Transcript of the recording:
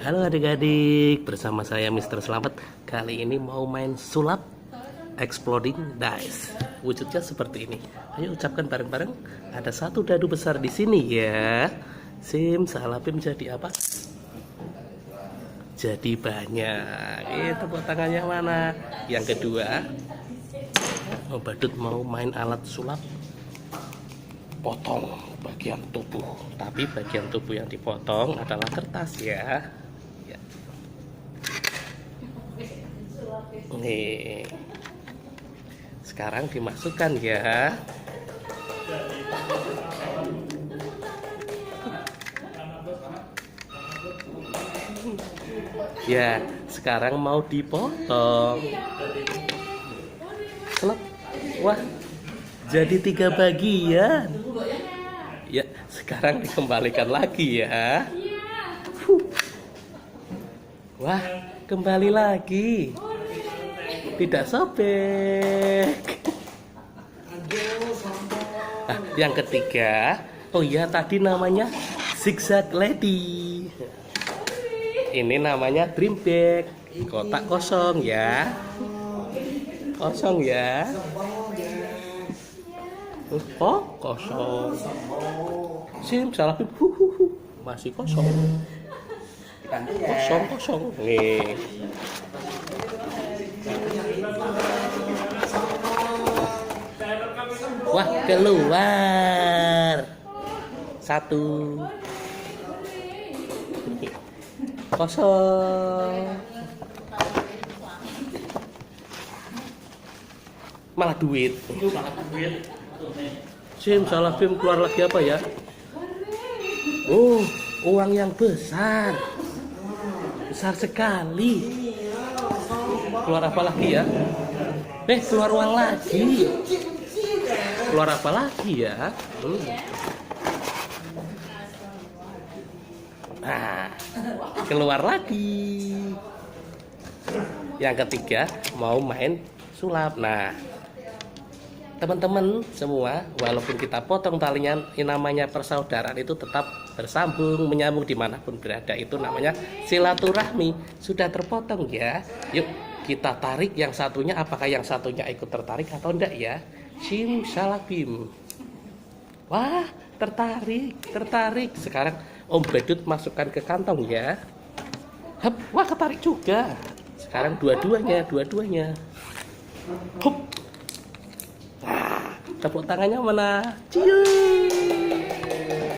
Halo adik-adik, bersama saya Mr. Selamat. Kali ini mau main sulap Exploding Dice. Wujudnya seperti ini. Ayo ucapkan bareng-bareng. Ada satu dadu besar di sini ya. Simsalabim jadi apa? Jadi banyak. Tepuk tangannya mana? Yang kedua, Badut mau main alat sulap. Potong bagian tubuh, tapi bagian tubuh yang dipotong adalah kertas ya. Nih, sekarang dimasukkan ya. Ya, sekarang mau dipotong. Selep. Wah, jadi 3 bagian. Ya, sekarang dikembalikan lagi ya. Wah, kembali lagi. Tidak sobek. Nah, yang ketiga, oh iya tadi namanya Zigzag Lady. Ini namanya Dream Bag. Kotak kosong ya. Kosong ya. Oh, kosong. Simsalabim. Masih kosong. Kosong. Nih. Wah, keluar. 1. Kosong. Malah duit. Simsalabim, keluar lagi apa ya? Oh, uang yang besar. Besar sekali. Keluar apa lagi ya? Keluar uang lagi. Keluar apa lagi ya? Nah, keluar lagi. Yang ketiga mau main sulap. Nah, teman-teman semua, walaupun kita potong talinya, ini namanya persaudaraan itu tetap bersambung, menyambung dimanapun berada. Itu namanya silaturahmi. Sudah terpotong ya. Yuk kita tarik yang satunya. Apakah yang satunya ikut tertarik atau enggak ya? Simsalabim. Wah, tertarik. Sekarang Om Badut masukkan ke kantong ya. Hup, wah ketarik juga. Sekarang dua-duanya. Hup. Tepuk tangannya mana? Cium.